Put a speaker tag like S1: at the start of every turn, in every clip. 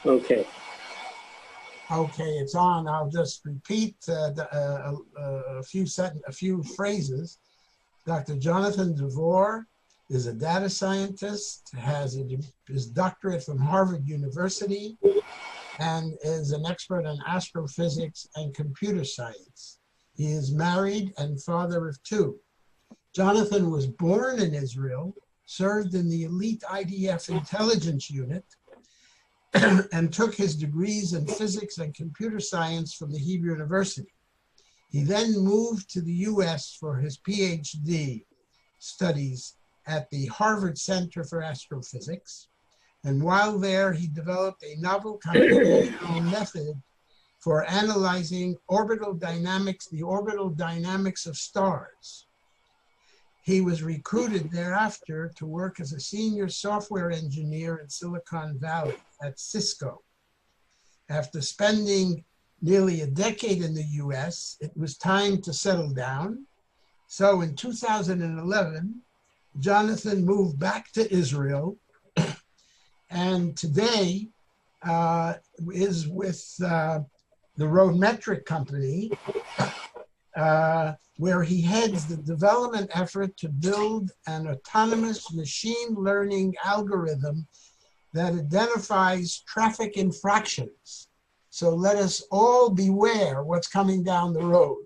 S1: Okay.
S2: Okay, it's on. I'll just repeat a few phrases. Dr. Jonathan Devor is a data scientist, has his doctorate from Harvard University, and is an expert on astrophysics and computer science. He is married and father of two. Jonathan was born in Israel, served in the elite IDF intelligence unit, and took his degrees in physics and computer science from the Hebrew University. He then moved to the US for his PhD studies at the Harvard Center for Astrophysics. And while there, he developed a novel computational method for analyzing orbital dynamics, the orbital dynamics of stars. He was recruited thereafter to work as a senior software engineer in Silicon Valley at Cisco. After spending nearly a decade in the US, it was time to settle down. So in 2011, Jonathan moved back to Israel and today is with the Roadmetric company, where he heads the development effort to build an autonomous machine learning algorithm that identifies traffic infractions. So let us all beware what's coming down the road.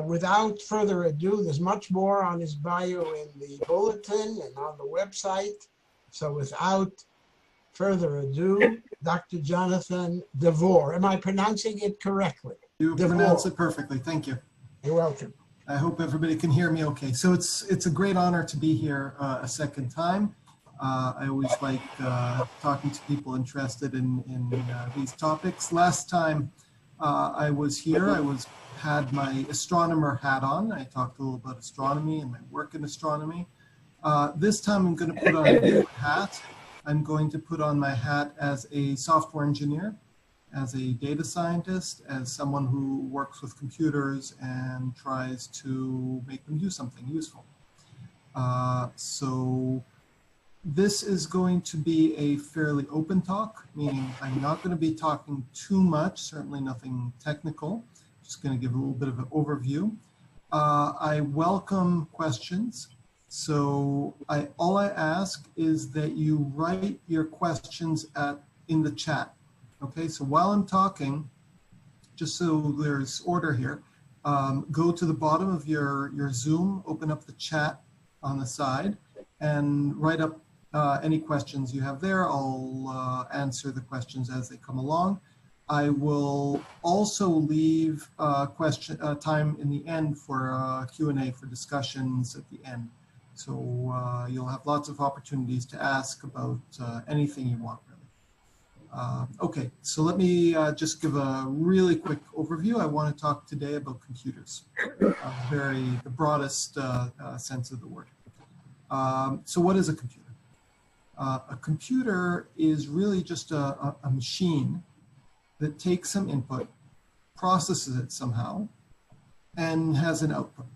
S2: Without further ado, there's much more on his bio in the bulletin and on the website. So without further ado, Dr. Jonathan Devor. Am I pronouncing it correctly?
S3: You pronounce it perfectly. Thank you.
S2: You're welcome.
S3: I hope everybody can hear me okay. So it's a great honor to be here a second time. I always like talking to people interested in these topics. Last time I was here, I had my astronomer hat on. I talked a little about astronomy and my work in astronomy. This time I'm going to put on a different hat. I'm going to put on my hat as a software engineer, as a data scientist, as someone who works with computers and tries to make them do something useful. So this is going to be a fairly open talk, meaning I'm not going to be talking too much, certainly nothing technical. Just going to give a little bit of an overview. I welcome questions. So all I ask is that you write your questions in the chat. Okay, so while I'm talking, just so there's order here, go to the bottom of your Zoom, open up the chat on the side, and write up any questions you have there. I'll answer the questions as they come along. I will also leave time in the end for Q&A, for discussions at the end. So you'll have lots of opportunities to ask about anything you want, really. Okay, so let me just give a really quick overview. I want to talk today about computers, the broadest sense of the word. So what is a computer? A computer is really just a machine that takes some input, processes it somehow, and has an output.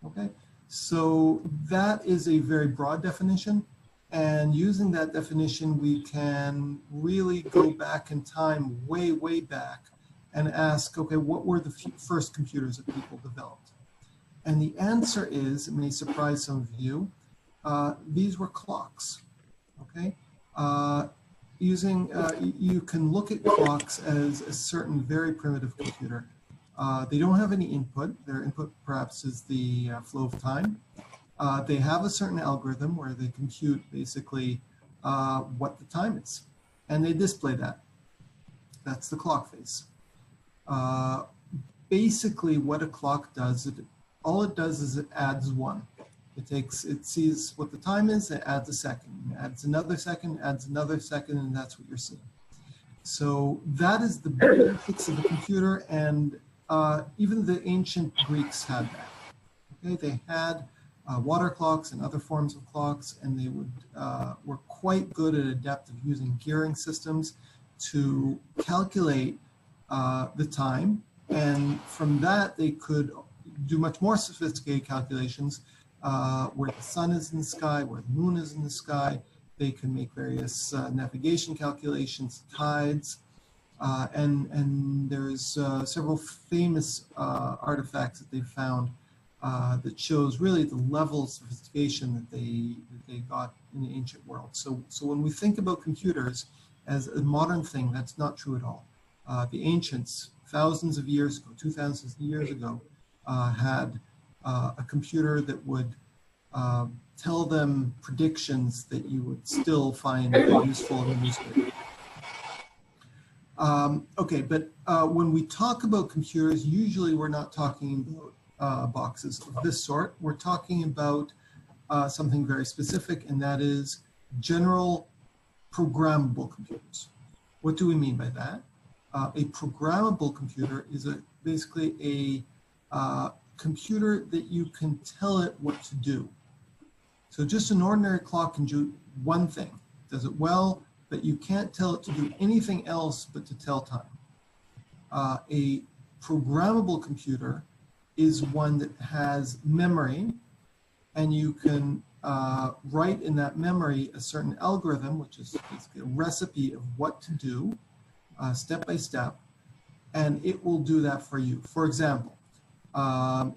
S3: Okay, so that is a very broad definition, and using that definition, we can really go back in time, way, way back, and ask, okay, what were the first computers that people developed? And the answer is, it may surprise some of you, these were clocks. Okay, you can look at clocks as a certain very primitive computer. They don't have any input. Their input perhaps is the flow of time. They have a certain algorithm where they compute basically what the time is, and they display that. That's the clock face. Basically what a clock does, all it does is it adds one. It sees what the time is, it adds a second, adds another second, adds another second, and that's what you're seeing. So that is the basics of the computer, and even the ancient Greeks had that. Okay, they had water clocks and other forms of clocks, and they were quite good and adept at using gearing systems to calculate the time, and from that they could do much more sophisticated calculations where the sun is in the sky, where the moon is in the sky, They can make various navigation calculations, tides, and there's several famous artifacts that they've found that shows really the level of sophistication that they got in the ancient world. So when we think about computers as a modern thing, that's not true at all. The ancients, thousands of years ago, 2,000 years ago, had a computer that would tell them predictions that you would still find useful in the newspaper. Okay, but when we talk about computers, usually we're not talking about boxes of this sort. We're talking about something very specific, and that is general programmable computers. What do we mean by that? A programmable computer is basically a computer that you can tell it what to do. So just an ordinary clock can do one thing, does it well, but you can't tell it to do anything else but to tell time. A programmable computer is one that has memory, and you can write in that memory a certain algorithm, which is basically a recipe of what to do, step by step, and it will do that for you. For example,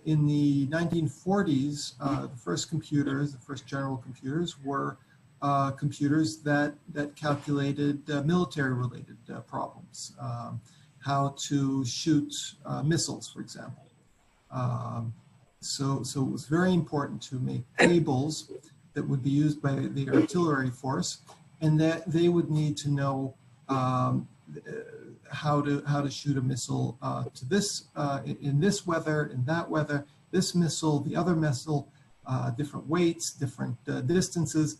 S3: in the 1940s, the first computers, the first general computers, were computers that calculated military-related problems, how to shoot missiles, for example. So it was very important to make cables that would be used by the artillery force, and that they would need to know how to shoot a missile to this in this weather, in that weather, this missile, the other missile, different weights, different distances.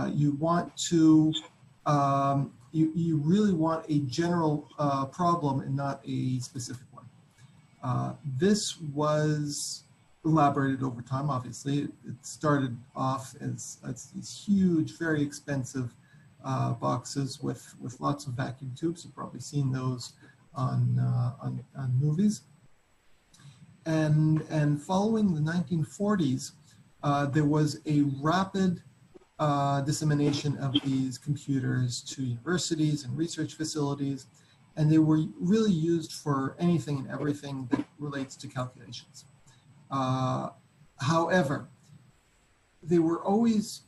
S3: You want to you really want a general problem and not a specific one. This was elaborated over time. Obviously, it started off as these huge, very expensive boxes with lots of vacuum tubes. You've probably seen those on movies. And following the 1940s, there was a rapid dissemination of these computers to universities and research facilities, and they were really used for anything and everything that relates to calculations. However, they were always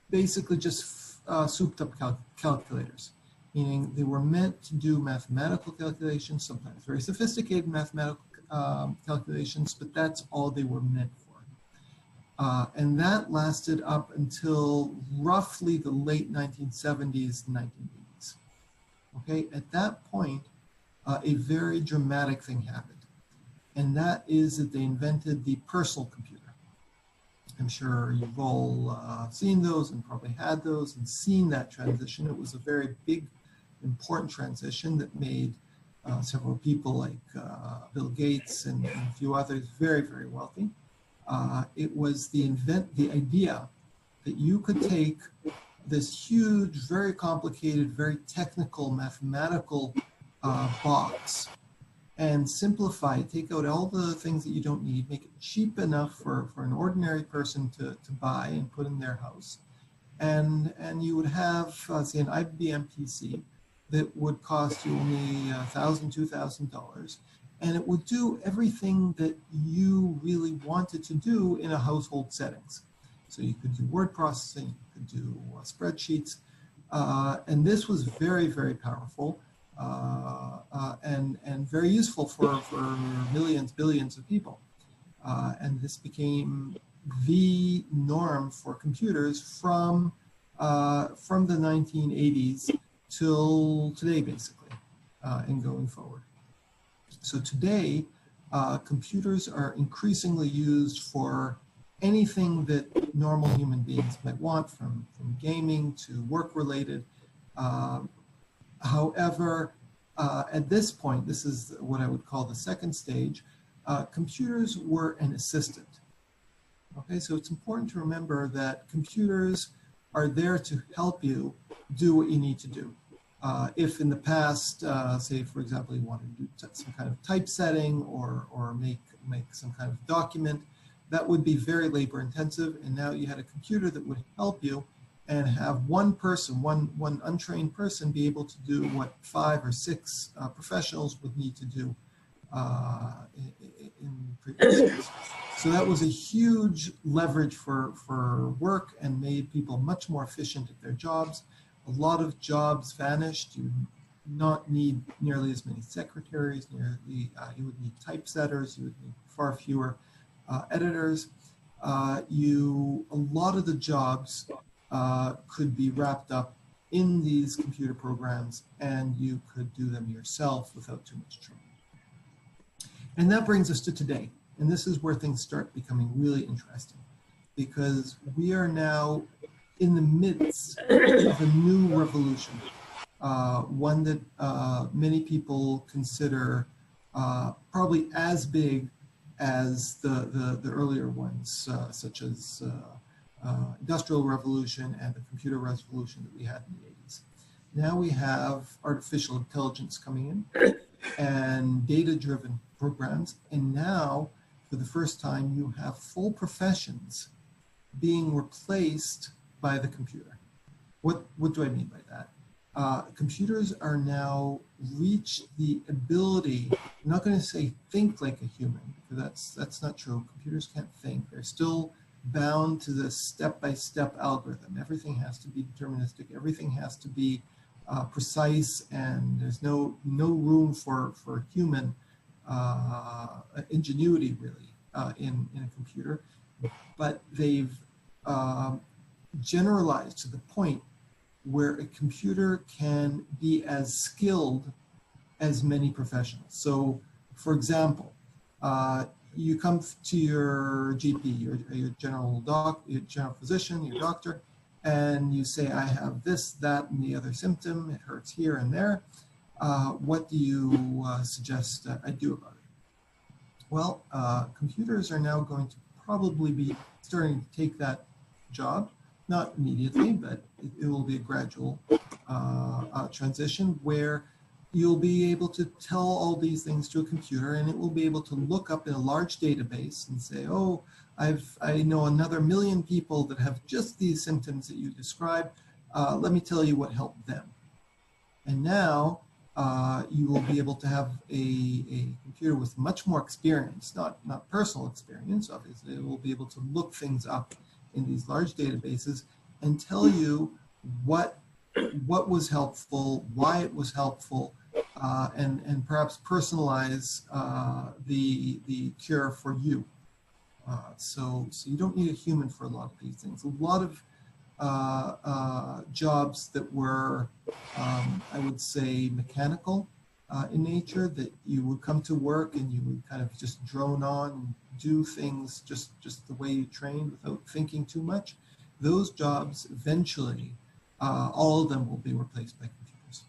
S3: basically just souped up calculators, meaning they were meant to do mathematical calculations, sometimes very sophisticated mathematical calculations, but that's all they were meant for. And that lasted up until roughly the late 1970s, 1980s. Okay, at that point, a very dramatic thing happened, and that is that they invented the personal computer. I'm sure you've all seen those and probably had those and seen that transition. It was a very big, important transition that made several people like Bill Gates and a few others very, very wealthy. It was the idea that you could take this huge, very complicated, very technical, mathematical box and simplify it, take out all the things that you don't need, make it cheap enough for an ordinary person to buy and put in their house. And you would have, say, an IBM PC that would cost you only $1,000, $2,000, and it would do everything that you really wanted to do in a household settings. So you could do word processing, you could do spreadsheets, and this was very, very powerful. And very useful for millions, billions of people. And this became the norm for computers from the 1980s till today, basically, and going forward. So today, computers are increasingly used for anything that normal human beings might want, from gaming to work-related. However, at this point, this is what I would call the second stage, computers were an assistant. Okay, so it's important to remember that computers are there to help you do what you need to do. If in the past, say, for example, you wanted to do some kind of typesetting or make some kind of document, that would be very labor intensive, and now you had a computer that would help you and have one person, one untrained person, be able to do what 5 or 6 professionals would need to do in previous years. So that was a huge leverage for work and made people much more efficient at their jobs. A lot of jobs vanished. You not need nearly as many secretaries. You would need typesetters. You would need far fewer editors. A lot of the jobs could be wrapped up in these computer programs, and you could do them yourself without too much training. And that brings us to today. And this is where things start becoming really interesting, because we are now in the midst of a new revolution, one that many people consider probably as big as the earlier ones, such as Industrial Revolution and the computer revolution that we had in the 80s. Now we have artificial intelligence coming in and data-driven programs, and now for the first time you have full professions being replaced by the computer. What do I mean by that? Computers are now reach the ability, I'm not going to say think like a human, because that's not true. Computers can't think. They're still bound to the step-by-step algorithm. Everything has to be deterministic. Everything has to be precise, and there's no room for human ingenuity really in a computer. But they've generalized to the point where a computer can be as skilled as many professionals. So, for example, you come to your GP, your general physician, your doctor, and you say, I have this, that, and the other symptom. It hurts here and there. What do you suggest I do about it? Well, computers are now going to probably be starting to take that job. Not immediately, but it will be a gradual transition where you'll be able to tell all these things to a computer, and it will be able to look up in a large database and say, oh, I know another 1 million people that have just these symptoms that you described. Let me tell you what helped them. And now you will be able to have a computer with much more experience, not personal experience, obviously. It will be able to look things up in these large databases and tell you what was helpful, why it was helpful, and perhaps personalize the cure for you. So you don't need a human for a lot of these things. A lot of jobs that were, I would say, mechanical in nature, that you would come to work and you would kind of just drone on and do things just the way you trained without thinking too much. Those jobs eventually, all of them will be replaced by computers.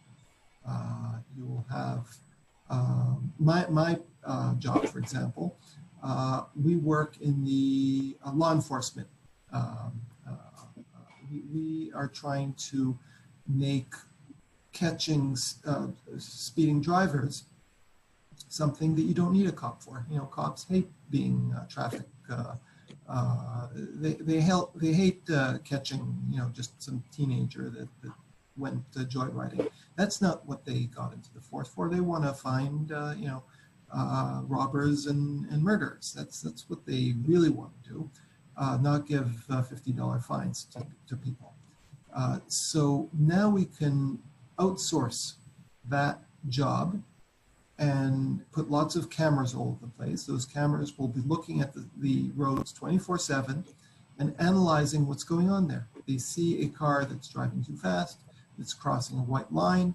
S3: You will have my job, for example. We work in the law enforcement. We are trying to make catching speeding drivers something that you don't need a cop for. You know, cops hate being traffic. They hate catching, you know, just some teenager that went joyriding. That's not what they got into the force for. They want to find, you know, robbers and murderers. That's what they really want to do. Not give $50 fines to people. So now we can outsource that job and put lots of cameras all over the place. Those cameras will be looking at the roads 24/7 and analyzing what's going on there. They see a car that's driving too fast, that's crossing a white line,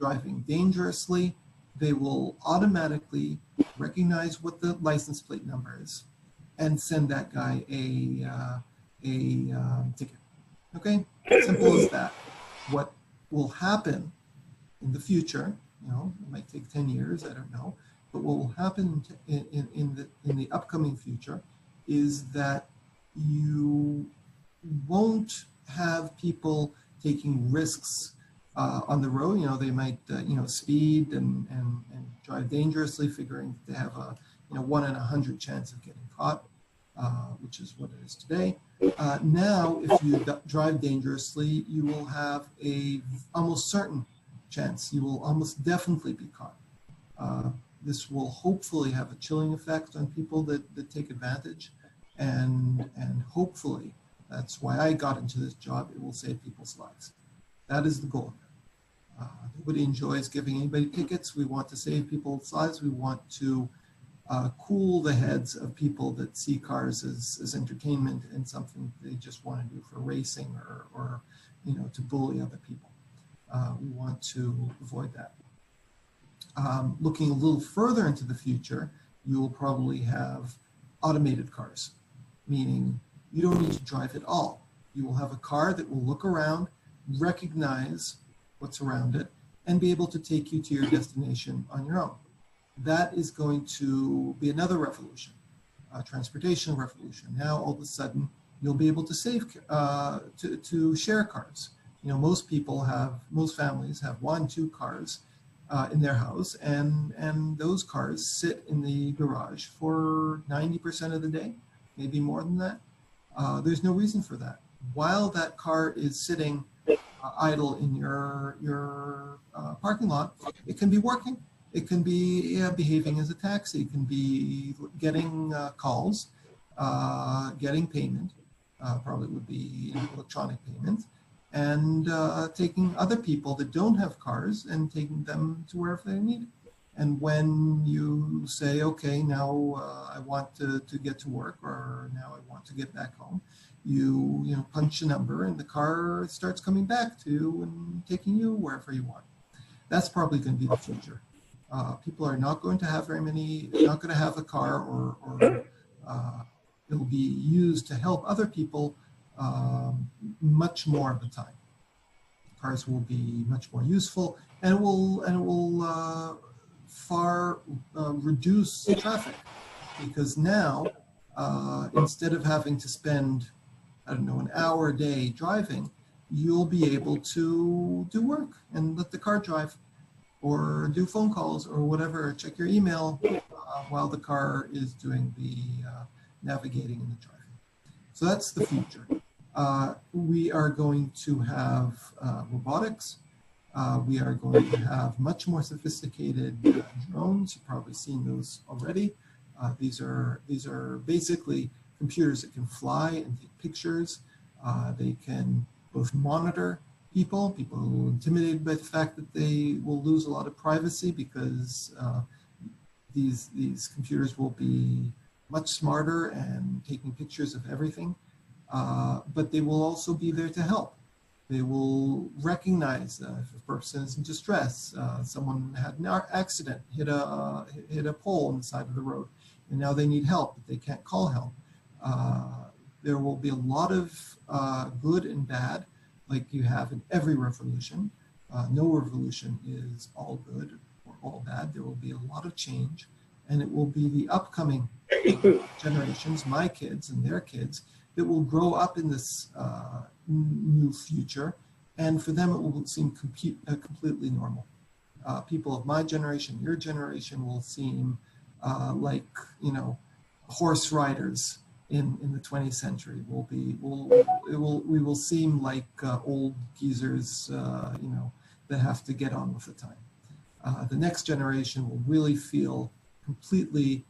S3: driving dangerously. They will automatically recognize what the license plate number is and send that guy a ticket. Okay, simple as that. What will happen in the future, you know, it might take 10 years, I don't know, but what will happen in the upcoming future is that you won't have people taking risks on the road. You know, they might, you know, speed and drive dangerously, figuring they have a, you know, 1 in 100 chance of getting caught. which is what it is today. Now, if you drive dangerously, you will have a almost certain chance. You will almost definitely be caught. This will hopefully have a chilling effect on people that take advantage, and hopefully, that's why I got into this job, it will save people's lives. That is the goal. Nobody enjoys giving anybody tickets. We want to save people's lives. We want to cool the heads of people that see cars as entertainment and something they just want to do for racing or to bully other people. We want to avoid that. Looking a little further into the future, you will probably have automated cars, meaning you don't need to drive at all. You will have a car that will look around, recognize what's around it, and be able to take you to your destination on your own. That is going to be another revolution, a transportation revolution. Now, all of a sudden, you'll be able to to share cars. Most families have 1-2 cars in their house, and those cars sit in the garage for 90% of the day, maybe more than that. There's no reason for that. While that car is sitting idle in your parking lot, it can be working. It can be behaving as a taxi. It can be getting calls, getting payment, probably would be electronic payment, and taking other people that don't have cars and taking them to wherever they need. And when you say, okay, now I want to get to work, or now I want to get back home, you punch a number and the car starts coming back to you and taking you wherever you want. That's probably going to be the future. People are not going to have not going to have a car, or it'll be used to help other people much more of the time. Cars will be much more useful, and it will far reduce traffic, because now instead of having to spend, I don't know, an hour a day driving, you'll be able to do work and let the car drive, or do phone calls or whatever, check your email while the car is doing the navigating and the driving. So that's the future. We are going to have robotics. We are going to have much more sophisticated drones. You've probably seen those already. These are basically computers that can fly and take pictures. They can both monitor people who are intimidated by the fact that they will lose a lot of privacy, because these computers will be much smarter and taking pictures of everything. But they will also be there to help. They will recognize if a person is in distress, someone had an accident, hit a pole on the side of the road, and now they need help, but they can't call help. There will be a lot of good and bad, like you have in every revolution. No revolution is all good or all bad. There will be a lot of change, and it will be the upcoming generations, my kids and their kids, that will grow up in this new future, and for them it will seem completely normal. People of my generation, your generation, will seem like horse riders in the 20th century. We will seem like old geezers, that have to get on with the time. The next generation will really feel completely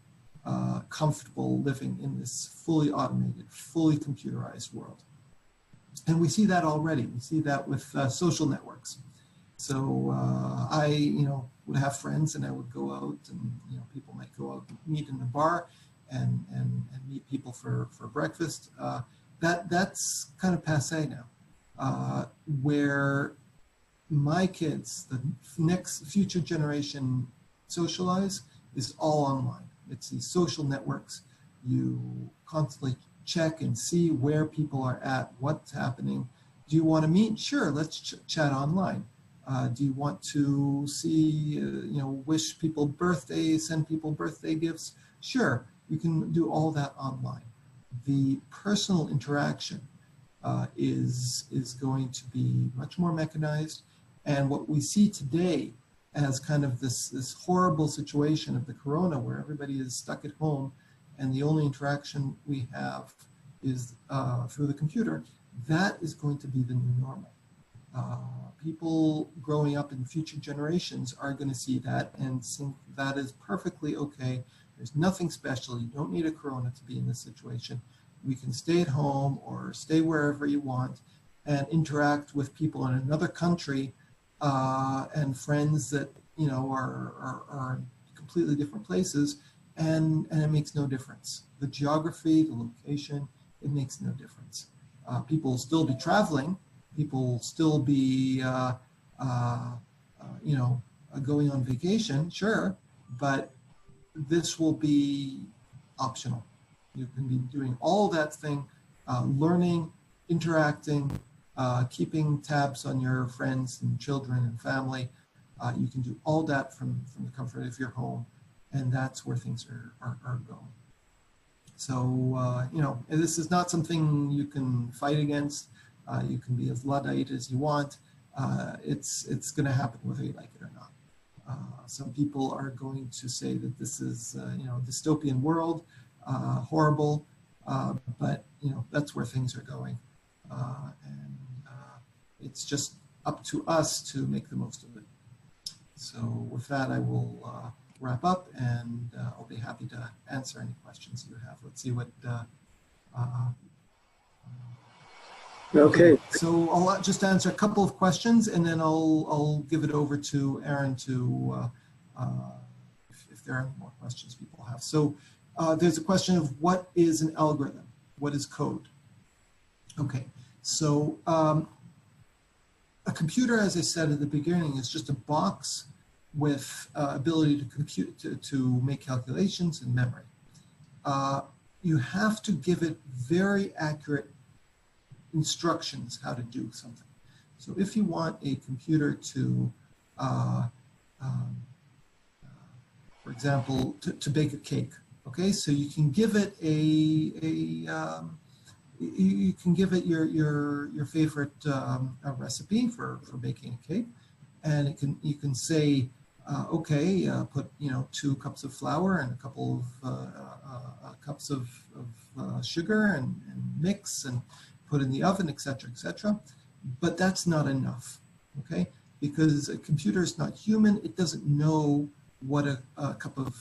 S3: comfortable living in this fully automated, fully computerized world. And we see that already. We see that with social networks. So I, would have friends, and I would go out, and people might go out and meet in a bar and meet people for breakfast. That's kind of passé now. Where my kids, the next future generation, socialize is all online. It's these social networks. You constantly check and see where people are at, what's happening. Do you want to meet? Sure, let's chat online. Do you want to see, wish people birthdays, send people birthday gifts? Sure, you can do all that online. The personal interaction is going to be much more mechanized, and what we see today as kind of this horrible situation of the corona, where everybody is stuck at home and the only interaction we have is through the computer, that is going to be the new normal. People growing up in future generations are going to see that and think that is perfectly okay. There's nothing special. You don't need a corona to be in this situation. We can stay at home or stay wherever you want and interact with people in another country and friends that, you know, are completely different places, and it makes no difference. The geography, the location, it makes no difference. People will still be traveling. People will still be, you know, going on vacation, sure, but this will be optional. You can be doing all that thing, learning, interacting, keeping tabs on your friends and children and family. You can do all that from the comfort of your home, and that's where things are going. So, you know, this is not something you can fight against. You can be as Luddite as you want. It's going to happen whether you like it or not. Some people are going to say that this is, you know, a dystopian world, horrible, but, you know, that's where things are going. And it's just up to us to make the most of it. So with that, I will wrap up, and I'll be happy to answer any questions you have. Let's see what...
S1: Okay.
S3: So I'll just answer a couple of questions, and then I'll give it over to Aaron to, if there are more questions people have. So there's a question of what is an algorithm? What is code? Okay, so a computer, as I said at the beginning, is just a box with ability to compute, to make calculations and memory. You have to give it very accurate instructions how to do something. So if you want a computer to, for example, to bake a cake, okay, so you can give it you can give it your favorite recipe for baking a cake, and you can say, okay, put 2 cups of flour and a couple of cups of sugar and mix and put in the oven, etc., etc. But that's not enough, okay? Because a computer is not human. It doesn't know what a cup of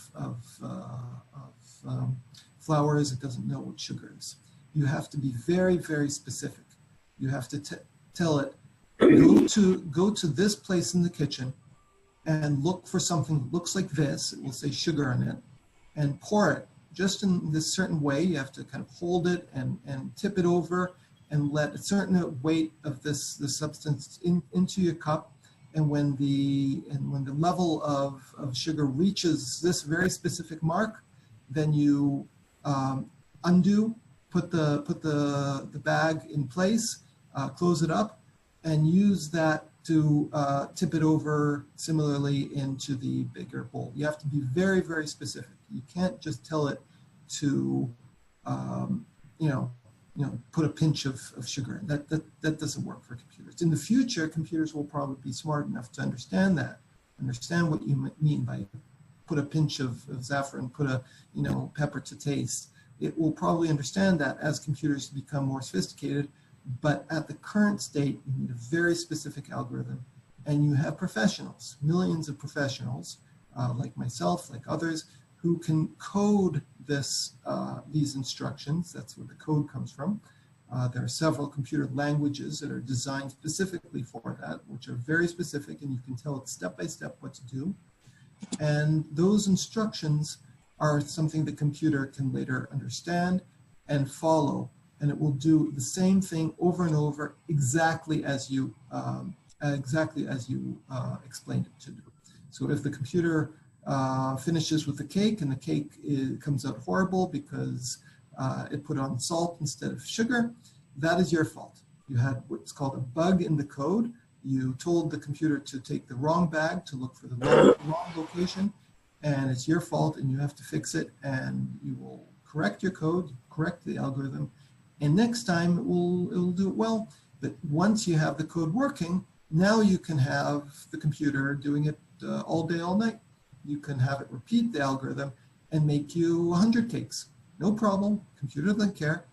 S3: flour is. It doesn't know what sugar is. You have to be very, very specific. You have to tell it, go to this place in the kitchen and look for something that looks like this. It will say sugar in it, and pour it just in this certain way. You have to kind of hold it and tip it over and let a certain weight of this substance into your cup. And when the level of sugar reaches this very specific mark, then you undo, put the bag in place, close it up, and use that to tip it over similarly into the bigger bowl. You have to be very, very specific. You can't just tell it to, put a pinch of sugar. That doesn't work for computers. In the future, computers will probably be smart enough to understand that, understand what you mean by put a pinch of saffron, put a pepper to taste. It will probably understand that as computers become more sophisticated. But at the current state, you need a very specific algorithm, and you have professionals, millions of professionals, like myself, like others, who can code these instructions. That's where the code comes from. There are several computer languages that are designed specifically for that, which are very specific, and you can tell it step by step what to do. And those instructions are something the computer can later understand and follow. And it will do the same thing over and over, exactly as you explained it to do. So if the computer finishes with the cake and the cake comes out horrible because it put on salt instead of sugar, that is your fault. You had what's called a bug in the code. You told the computer to take the wrong bag to look for the wrong location, and it's your fault, and you have to fix it, and you will correct your code, correct the algorithm, and next time it will do it well. But once you have the code working, now you can have the computer doing it all day, all night. You can have it repeat the algorithm and make you 100 cakes No problem, computer doesn't care.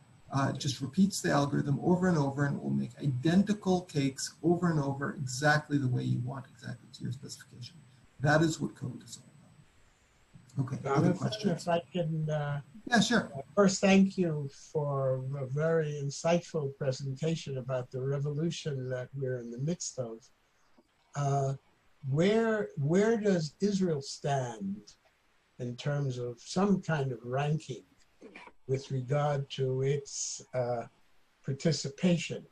S3: It just repeats the algorithm over and over, and it will make identical cakes over and over exactly the way you want, exactly to your specification. That is what code is all about. Okay, other questions?
S2: If I can
S3: yeah, sure.
S2: First, thank you for a very insightful presentation about the revolution that we're in the midst of. Where does Israel stand in terms of some kind of ranking with regard to its participation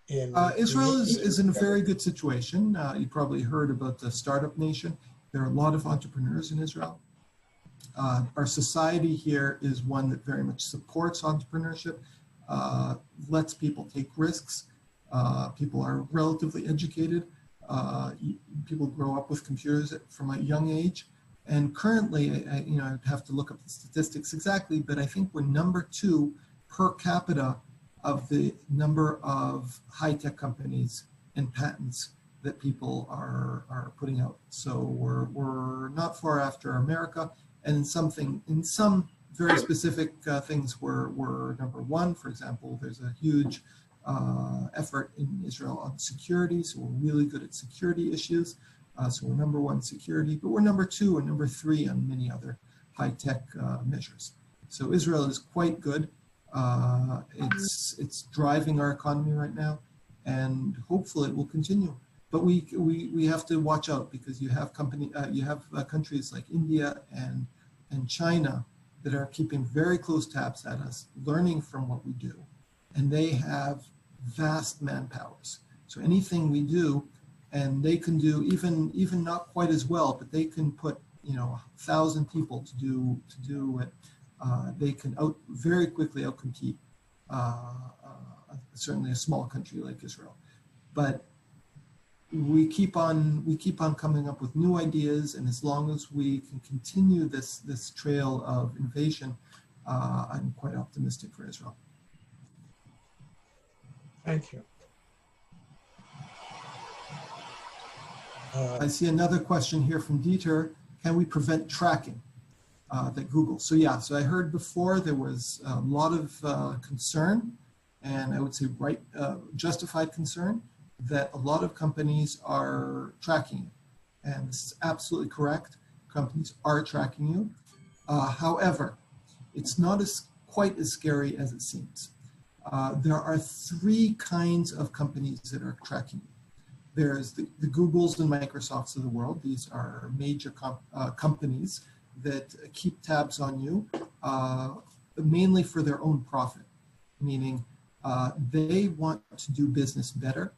S2: in
S3: Israel is in a very good situation. You probably heard about the startup nation. There are a lot of entrepreneurs in Israel. Our society here is one that very much supports entrepreneurship, lets people take risks. People are relatively educated. People grow up with computers from a young age. And currently, I'd have to look up the statistics exactly, but I think we're #2 per capita of the number of high-tech companies and patents that people are putting out. So we're not far after America, and in some very specific things we're #1. For example, there's a huge effort in Israel on security, so we're really good at security issues. So we're #1 security, but we're #2 and #3 on many other high-tech measures. So Israel is quite good. It's driving our economy right now, and hopefully it will continue. But we have to watch out, because you have countries like India and China that are keeping very close tabs at us, learning from what we do, and they have vast manpowers. So anything we do, and they can do even not quite as well, but they can put 1,000 people to do it. They can very quickly outcompete certainly a small country like Israel. But we keep on coming up with new ideas, and as long as we can continue this trail of innovation, I'm quite optimistic for Israel.
S2: Thank you.
S3: I see another question here from Dieter. Can we prevent tracking that Google? So yeah, so I heard before there was a lot of concern, and I would say justified concern, that a lot of companies are tracking you. And this is absolutely correct. Companies are tracking you. However, it's not quite as scary as it seems. There are 3 kinds of companies that are tracking you. There's the Googles and Microsofts of the world. These are major companies that keep tabs on you, mainly for their own profit, meaning they want to do business better,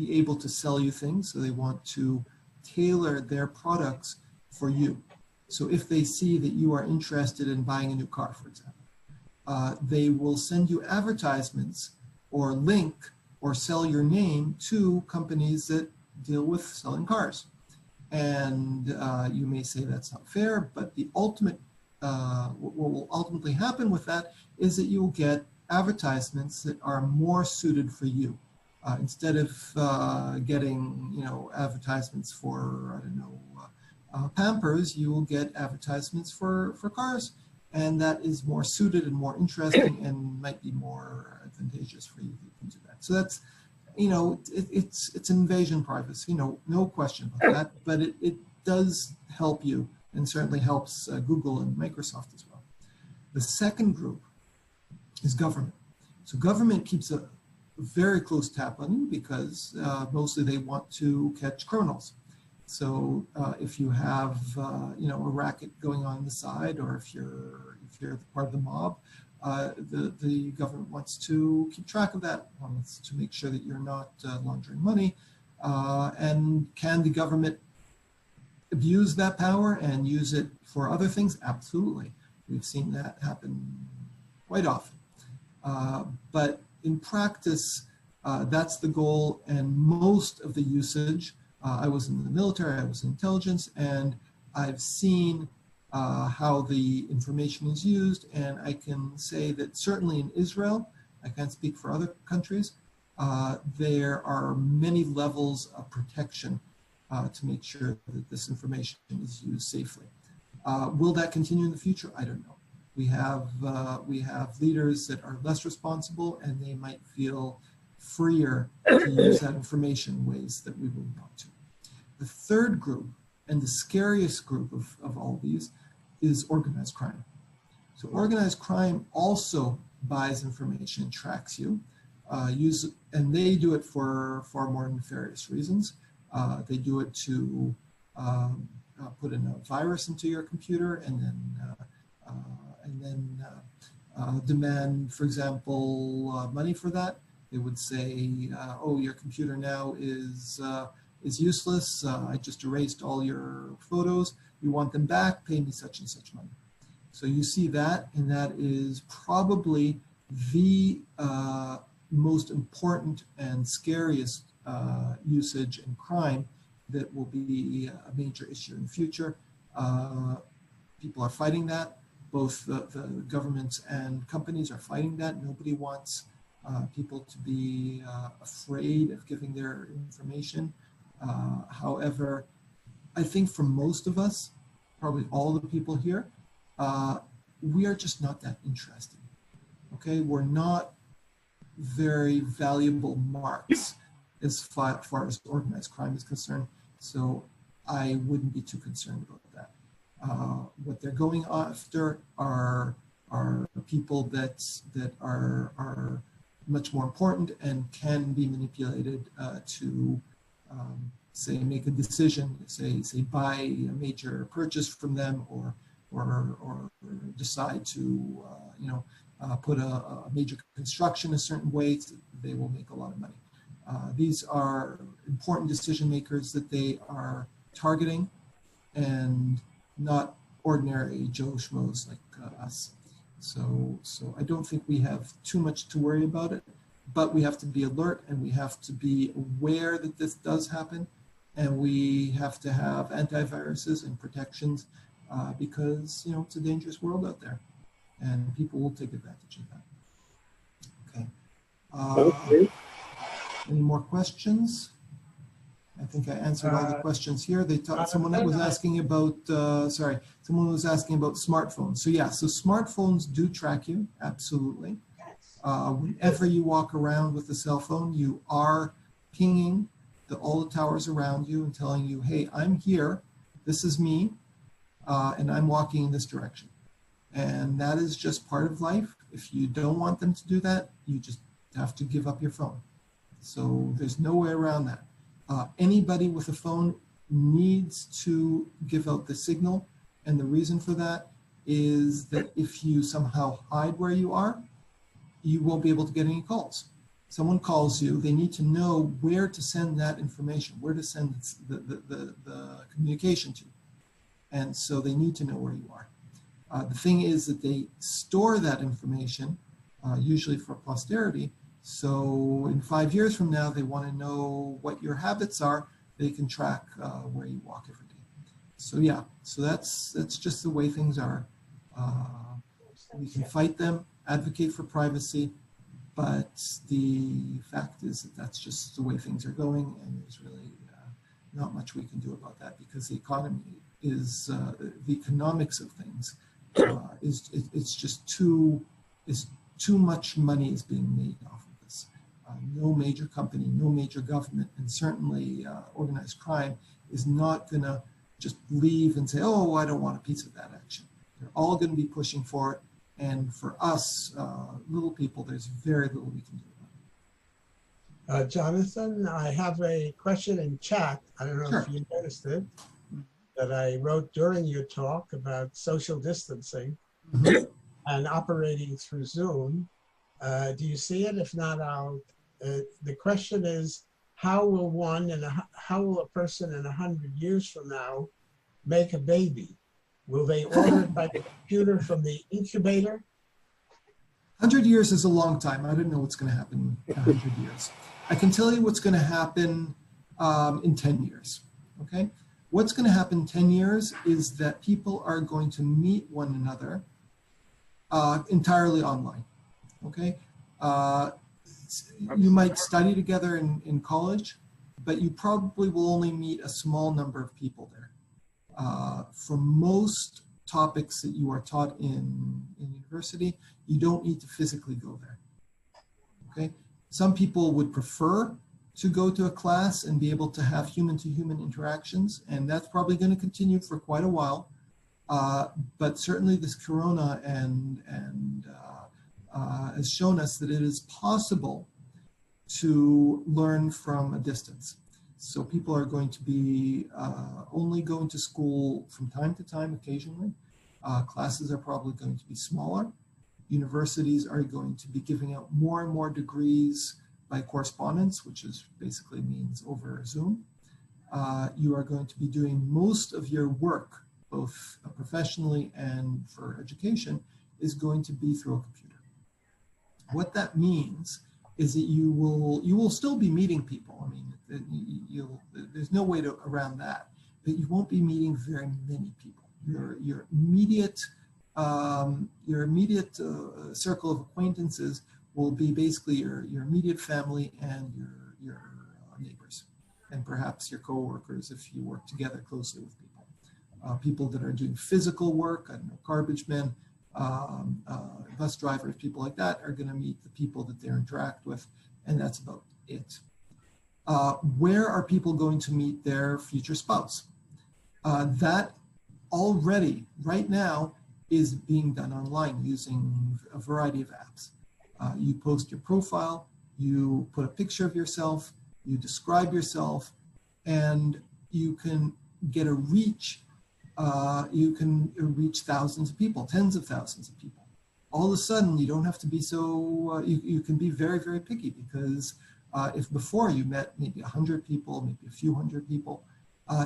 S3: be able to sell you things, so they want to tailor their products for you. So if they see that you are interested in buying a new car, for example, they will send you advertisements or link or sell your name to companies that deal with selling cars. And you may say that's not fair, but the ultimate, what will ultimately happen with that is that you will get advertisements that are more suited for you. Instead of getting, advertisements for, I don't know, Pampers, you will get advertisements for cars, and that is more suited and more interesting and might be more advantageous for you if you can do that. So that's, it's invasion privacy, no question about that, but it does help you, and certainly helps Google and Microsoft as well. The second group is government. So government keeps a very close tab on you, because mostly they want to catch criminals. So if you have a racket going on the side, or if you're part of the mob, the government wants to keep track of that, wants to make sure that you're not laundering money. And can the government abuse that power and use it for other things? Absolutely. We've seen that happen quite often. But in practice, that's the goal, and most of the usage, I was in the military, I was in intelligence, and I've seen how the information is used, and I can say that certainly in Israel, I can't speak for other countries, there are many levels of protection to make sure that this information is used safely. Will that continue in the future? I don't know. We have leaders that are less responsible, and they might feel freer to use that information in ways that we wouldn't want to. The third group, and the scariest group of all these, is organized crime. So organized crime also buys information, tracks you, and they do it for far more nefarious reasons. They do it to put in a virus into your computer and then demand, for example, money for that. They would say, "Oh, your computer now is useless. I just erased all your photos. You want them back? Pay me such and such money." So you see that, and that is probably the most important and scariest usage and crime that will be a major issue in the future. People are fighting that. Both the governments and companies are fighting that. Nobody wants people to be afraid of giving their information. However, I think for most of us, probably all the people here, we are just not that interested. Okay, we're not very valuable marks as far as organized crime is concerned. So I wouldn't be too concerned about that. What they're going after are people that are much more important and can be manipulated to say make a decision, say buy a major purchase from them, or decide to put a major construction a certain way. They will make a lot of money. These are important decision makers that they are targeting, and not ordinary Joe Schmoes like us. So I don't think we have too much to worry about it, but we have to be alert, and we have to be aware that this does happen, and we have to have antiviruses and protections because it's a dangerous world out there, and people will take advantage of that. Okay. Any more questions? I think I answered all the questions here. Someone was asking about smartphones. So yeah, so smartphones do track you, absolutely. Whenever you walk around with a cell phone, you are pinging all the towers around you and telling you, hey, I'm here, this is me, and I'm walking in this direction. And that is just part of life. If you don't want them to do that, you just have to give up your phone. So there's no way around that. Anybody with a phone needs to give out the signal, and the reason for that is that if you somehow hide where you are, you won't be able to get any calls. Someone calls you, they need to know where to send that information, where to send the communication to. And so they need to know where you are. The thing is that they store that information, usually for posterity. So in 5 years from now, they want to know what your habits are. They can track where you walk every day. So yeah, so that's just the way things are. We can fight them, advocate for privacy, but the fact is that that's just the way things are going, and there's really not much we can do about that, because the economy is the economics of things it's just too much money is being made off of this. No major company, no major government, and certainly organized crime is not going to just leave and say, oh, I don't want a piece of that action. They're all going to be pushing for it. And for us, little people, there's very little we can do about it.
S2: Jonathan, I have a question in chat. I don't know if you noticed it, that I wrote during your talk about social distancing and operating through Zoom. Do you see it? If not, the question is, how will a person in 100 years from now make a baby? Will they order it by the computer from the incubator?
S3: 100 years is a long time. I don't know what's going to happen in 100 years. I can tell you what's going to happen in 10 years, okay? What's going to happen in 10 years is that people are going to meet one another entirely online, okay? You might study together in college, but you probably will only meet a small number of people there. For most topics that you are taught in university, you don't need to physically go there. Okay? Some people would prefer to go to a class and be able to have human-to-human interactions, and that's probably going to continue for quite a while. But certainly this corona has shown us that it is possible to learn from a distance. So people are going to be only going to school from time to time, occasionally. Classes are probably going to be smaller. Universities are going to be giving out more and more degrees by correspondence, which is basically means over Zoom. You are going to be doing most of your work, both professionally and for education, is going to be through a computer. What that means is that you will still be meeting people. I mean, there's no way around that, but you won't be meeting very many people. Your immediate circle of acquaintances will be basically your immediate family and your neighbors, and perhaps your coworkers if you work together closely with people. People that are doing physical work, I don't know, garbage men, bus drivers, people like that are going to meet the people that they interact with, and that's about it. Where are people going to meet their future spouse? That already, right now, is being done online using a variety of apps. You post your profile, you put a picture of yourself, you describe yourself, and you can get a reach. You can reach thousands of people, tens of thousands of people. All of a sudden, you don't have to be so, you can be very, very picky, because if before you met maybe 100 people, maybe a few hundred people,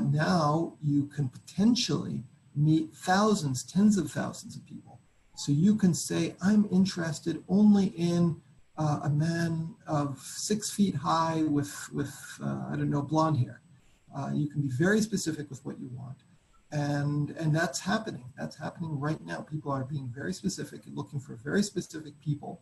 S3: now you can potentially meet thousands, tens of thousands of people. So you can say, I'm interested only in a man of 6 feet high with I don't know, blonde hair. You can be very specific with what you want. And that's happening. That's happening right now. People are being very specific and looking for very specific people,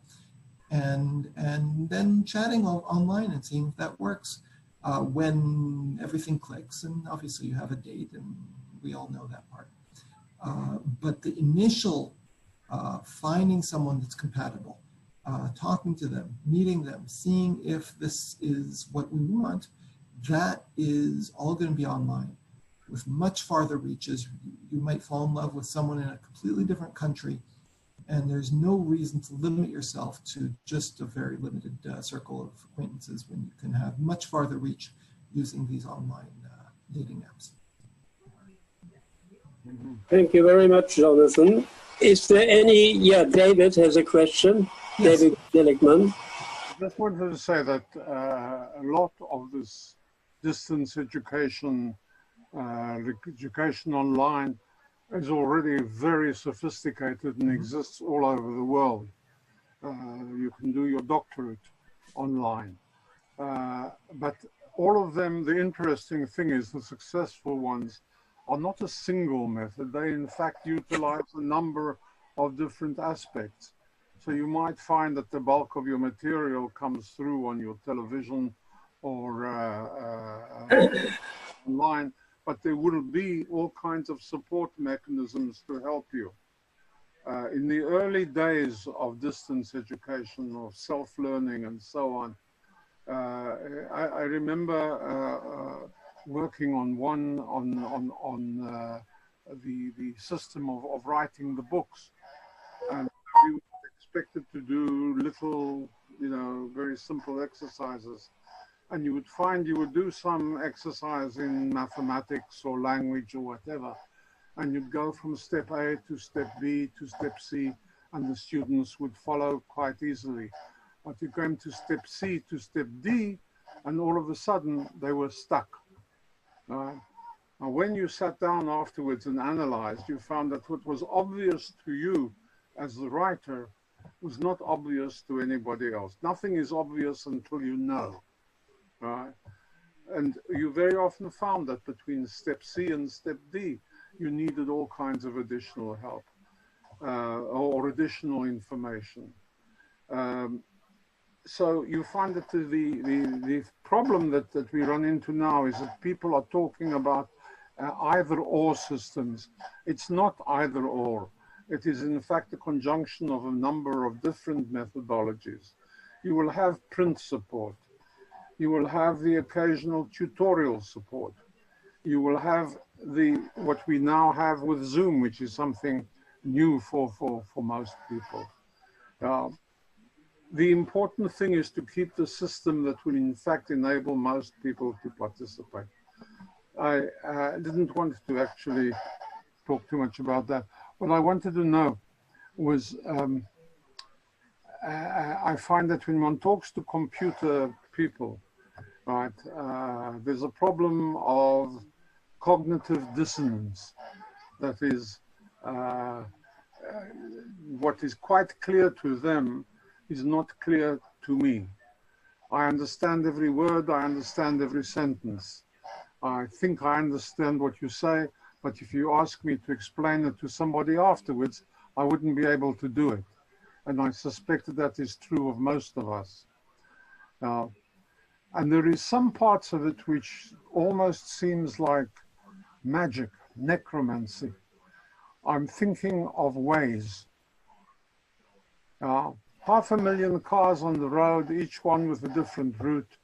S3: and then chatting online and seeing if that works when everything clicks. And obviously you have a date, and we all know that part. But the initial finding someone that's compatible, talking to them, meeting them, seeing if this is what we want, that is all going to be online with much farther reaches. You might fall in love with someone in a completely different country, and there's no reason to limit yourself to just a very limited circle of acquaintances when you can have much farther reach using these online dating apps.
S1: Thank you very much, Jonathan. Is there any, David has a question. Yes. David Dilligman.
S4: I just wanted to say that a lot of this distance education, education online, is already very sophisticated and exists all over the world. You can do your doctorate online. But all of them, the interesting thing is the successful ones are not a single method. They in fact utilize a number of different aspects. So you might find that the bulk of your material comes through on your television or online, but there will be all kinds of support mechanisms to help you. In the early days of distance education or self-learning and so on, I remember working on the system of writing the books, and we were expected to do little, very simple exercises, and you would find you would do some exercise in mathematics or language or whatever, and you'd go from step A to step B to step C, and the students would follow quite easily. But you came to step C to step D, and all of a sudden they were stuck. Now, when you sat down afterwards and analyzed, you found that what was obvious to you as the writer was not obvious to anybody else. Nothing is obvious until you know, right? And you very often found that between step C and step D, you needed all kinds of additional help or additional information. So you find that the problem that we run into now is that people are talking about either-or systems. It's not either-or. It is in fact a conjunction of a number of different methodologies. You will have print support. You will have the occasional tutorial support. You will have what we now have with Zoom, which is something new for most people. The important thing is to keep the system that will in fact enable most people to participate. I didn't want to actually talk too much about that. What I wanted to know was, I find that when one talks to computer people, right, there's a problem of cognitive dissonance. That is, what is quite clear to them is not clear to me. I understand every word, I understand every sentence. I think I understand what you say, but if you ask me to explain it to somebody afterwards, I wouldn't be able to do it. And I suspect that is true of most of us. And there is some parts of it which almost seems like magic, necromancy. I'm thinking of Waze. 500,000 cars on the road, each one with a different route,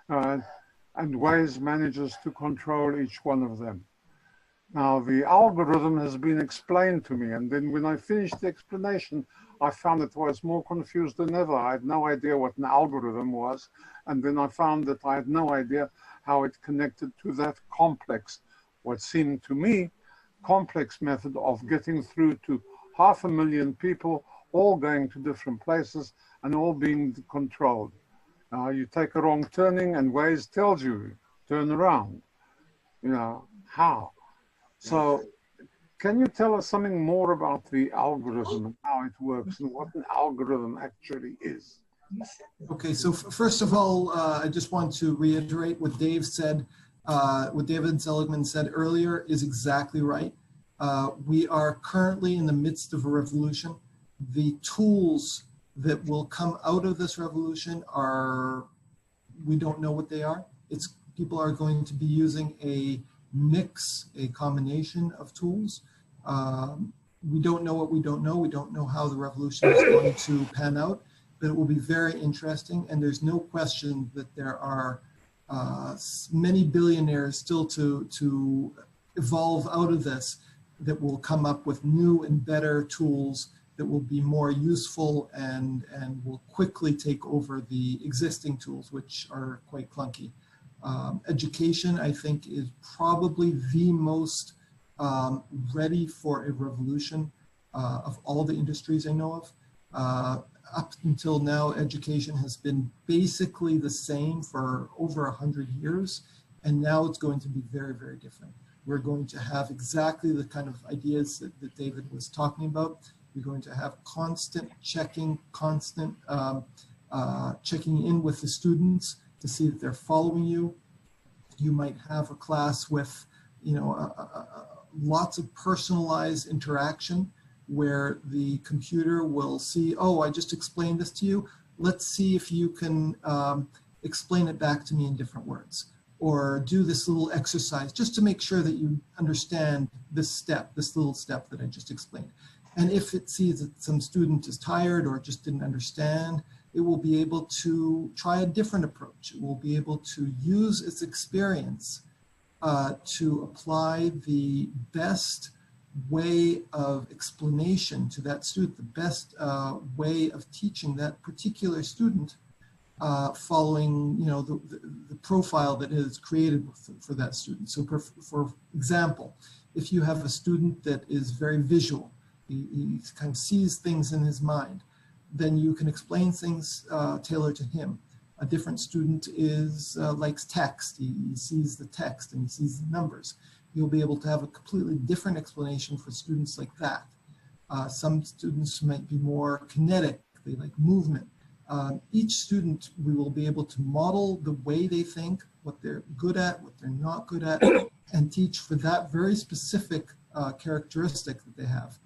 S4: and Waze manages to control each one of them. Now, the algorithm has been explained to me, and then when I finished the explanation, I found that I was more confused than ever. I had no idea what an algorithm was, and then I found that I had no idea how it connected to that complex, what seemed to me, complex method of getting through to 500,000 people, all going to different places and all being controlled. You take a wrong turning and Waze tells you, turn around. You know, how? So can you tell us something more about the algorithm and how it works and what an algorithm actually is?
S3: Okay, so first of all, I just want to reiterate what Dave said, what David Seligman said earlier is exactly right. We are currently in the midst of a revolution. The tools that will come out of this revolution are, we don't know what they are. People are going to be using a mix, a combination of tools. We don't know what we don't know. We don't know how the revolution is going to pan out, but it will be very interesting. And there's no question that there are many billionaires still to evolve out of this that will come up with new and better tools that will be more useful and will quickly take over the existing tools, which are quite clunky. Education, I think, is probably the most ready for a revolution of all the industries I know of. Up until now, education has been basically the same for over 100 years, and now it's going to be very, very different. We're going to have exactly the kind of ideas that David was talking about. You're going to have constant checking, constant checking in with the students to see that they're following you. You might have a class with, you know, lots of personalized interaction where the computer will see, oh, I just explained this to you. Let's see if you can explain it back to me in different words, or do this little exercise just to make sure that you understand this step, this little step that I just explained. And if it sees that some student is tired or just didn't understand, it will be able to try a different approach. It will be able to use its experience to apply the best way of explanation to that student, the best way of teaching that particular student, following, you know, the profile that is created for that student. So for example, if you have a student that is very visual, he kind of sees things in his mind, then you can explain things tailored to him. A different student likes text. He sees the text and he sees the numbers. You'll be able to have a completely different explanation for students like that. Some students might be more kinetic. They like movement. Each student, we will be able to model the way they think, what they're good at, what they're not good at, and teach for that very specific characteristic that they have,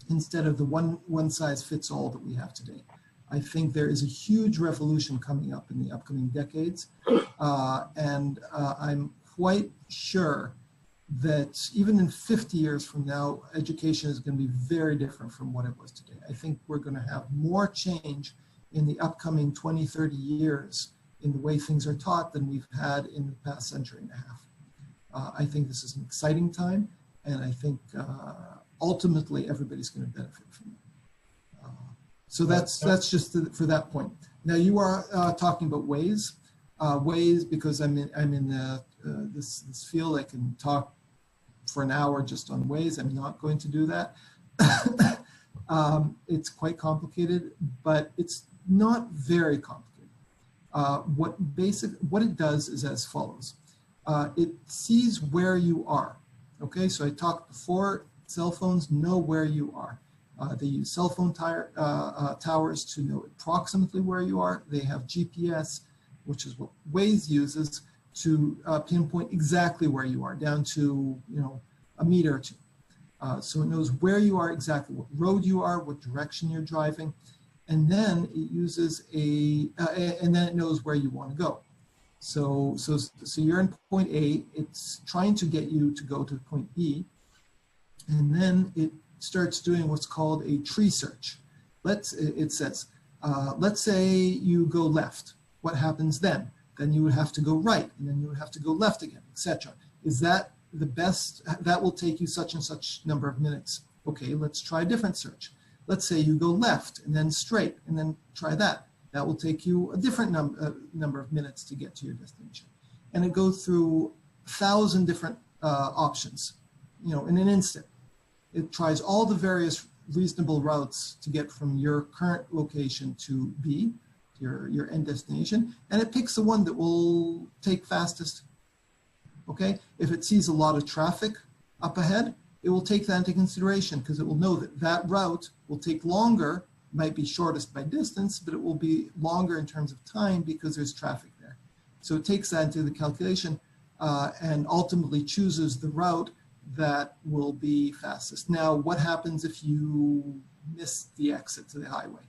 S3: instead of the one size fits all that we have today. I think there is a huge revolution coming up in the upcoming decades, and I'm quite sure that even in 50 years from now, education is going to be very different from what it was today. I think we're going to have more change in the upcoming 20, 30 years in the way things are taught than we've had in the past century and a half. I think this is an exciting time, and I think ultimately everybody's going to benefit from it. So that's just for that point. Now you are talking about Waze. Waze, because I'm in this field, I can talk for an hour just on Waze. I'm not going to do that. It's quite complicated, but it's not very complicated. What it does is as follows. It sees where you are. Okay, so I talked before, cell phones know where you are. They use cell phone towers to know approximately where you are. They have GPS, which is what Waze uses to pinpoint exactly where you are, down to a meter or two. So it knows where you are exactly, what road you are, what direction you're driving, and then it uses and then it knows where you want to go. So you're in point A, it's trying to get you to go to point B, and then it starts doing what's called a tree search. It says, let's say you go left. What happens then? Then you would have to go right, and then you would have to go left again, etc. Is that the best? That will take you such and such number of minutes. Okay, let's try a different search. Let's say you go left and then straight, and then try that. That will take you a different number of minutes to get to your destination. And it goes through 1,000 different options, in an instant. It tries all the various reasonable routes to get from your current location to B, your end destination, and it picks the one that will take fastest. Okay, if it sees a lot of traffic up ahead, it will take that into consideration because it will know that that route will take longer, might be shortest by distance, but it will be longer in terms of time because there's traffic there. So it takes that into the calculation and ultimately chooses the route that will be fastest. Now, what happens if you miss the exit to the highway?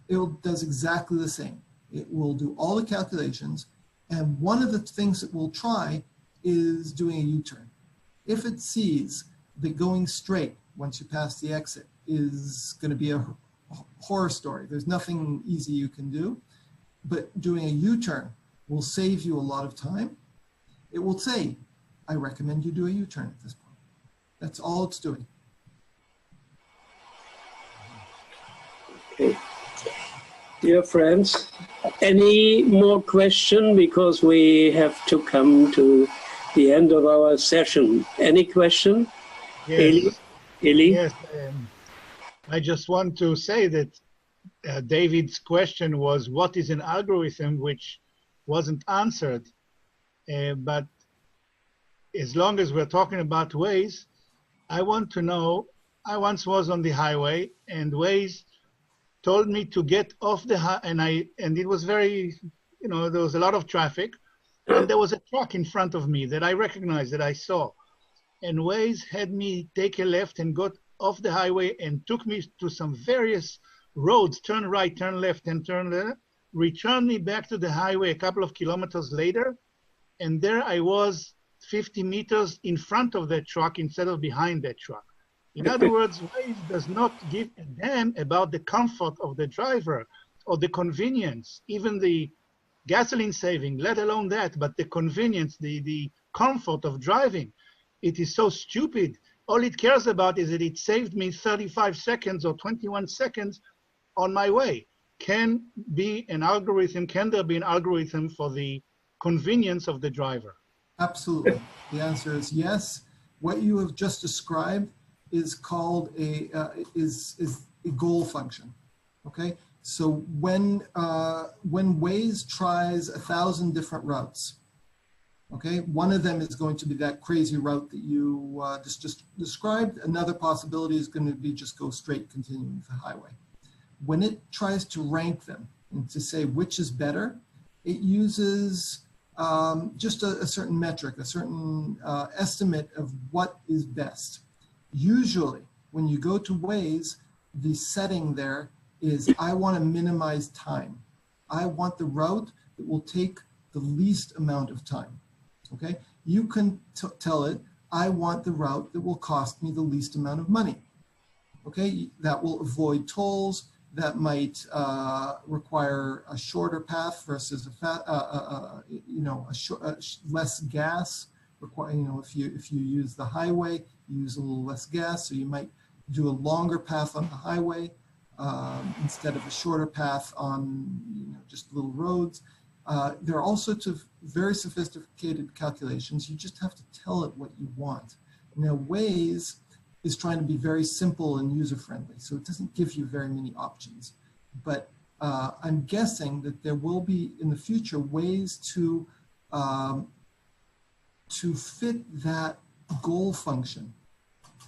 S3: It does exactly the same. It will do all the calculations, and one of the things that we'll try is doing a U-turn. If it sees that going straight once you pass the exit is going to be a horror story, there's nothing easy you can do, but doing a U-turn will save you a lot of time. It will say, I recommend you do a U-turn at this point. That's all it's doing.
S1: Okay. Dear friends, any more question, because we have to come to the end of our session. Any question?
S5: Yes.
S1: Eli?
S5: Yes. I just want to say that David's question was, what is an algorithm, which wasn't answered. But as long as we're talking about Waze, I want to know, I once was on the highway and Waze told me to get off the highway, and it was very, there was a lot of traffic, and there was a truck in front of me that I recognized, that I saw. And Waze had me take a left and got off the highway and took me to some various roads, turn right, turn left, and turn left, returned me back to the highway a couple of kilometers later, and there I was 50 meters in front of that truck instead of behind that truck. In other words, Waze does not give a damn about the comfort of the driver or the convenience, even the gasoline saving, let alone that, but the convenience, the comfort of driving. It is so stupid. All it cares about is that it saved me 35 seconds or 21 seconds on my way. Can be an algorithm, can there be an algorithm for the convenience of the driver?
S3: Absolutely. The answer is yes. What you have just described is called a goal function. Okay, so when Waze tries 1,000 different routes, okay, one of them is going to be that crazy route that you just described. Another possibility is going to be just go straight, continuing the highway. When it tries to rank them and to say which is better, it uses just a certain metric, a certain estimate of what is best. Usually, when you go to Waze, the setting there is I want to minimize time. I want the route that will take the least amount of time. Okay, you can tell it, I want the route that will cost me the least amount of money. Okay, that will avoid tolls, that might require a shorter path versus less gas. If you use the highway, you use a little less gas, so you might do a longer path on the highway instead of a shorter path on just little roads. There are all sorts of very sophisticated calculations. You just have to tell it what you want. Now, Waze is trying to be very simple and user-friendly, so it doesn't give you very many options. But I'm guessing that there will be in the future ways to fit that goal function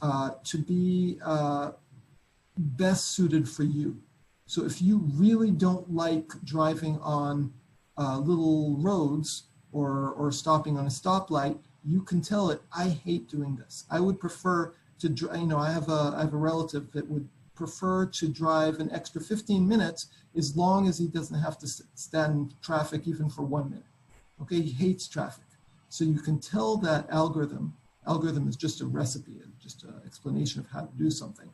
S3: to be best suited for you. So if you really don't like driving on little roads or stopping on a stoplight, you can tell it, I hate doing this. I would prefer to, I have a relative that would prefer to drive an extra 15 minutes as long as he doesn't have to stand in traffic even for 1 minute. Okay, he hates traffic. So you can tell that algorithm is just a recipe, just an explanation of how to do something.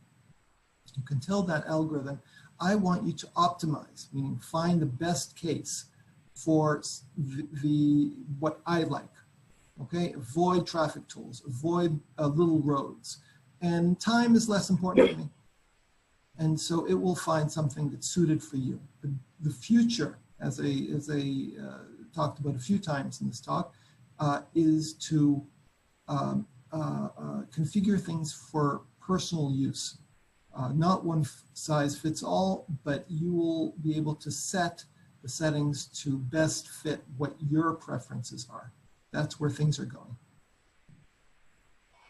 S3: You can tell that algorithm, I want you to optimize, meaning find the best case for what I like. Okay, avoid traffic tolls, avoid little roads, and time is less important to me. And so it will find something that's suited for you. The future, as I talked about a few times in this talk, is to configure things for personal use. Not one size fits all, but you will be able to set the settings to best fit what your preferences are. That's where things are going.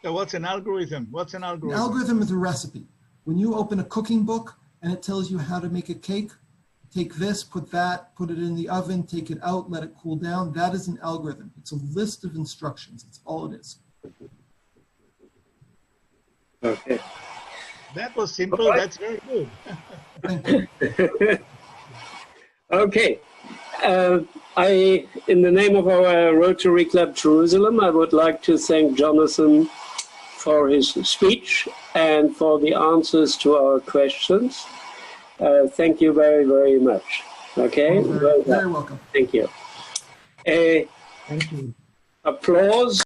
S5: So what's an algorithm? What's an algorithm?
S3: An algorithm is a recipe. When you open a cooking book and it tells you how to make a cake, take this, put that, put it in the oven, take it out, let it cool down. That is an algorithm. It's a list of instructions. It's all it is.
S1: Okay.
S5: That was simple. Right. That's very good.
S3: Thank you.
S1: Okay. In the name of our Rotary Club Jerusalem, I would like to thank Jonathan for his speech and for the answers to our questions. Thank you very, very much. Okay?
S3: Very welcome.
S1: Thank you.
S5: Thank you.
S1: Applause.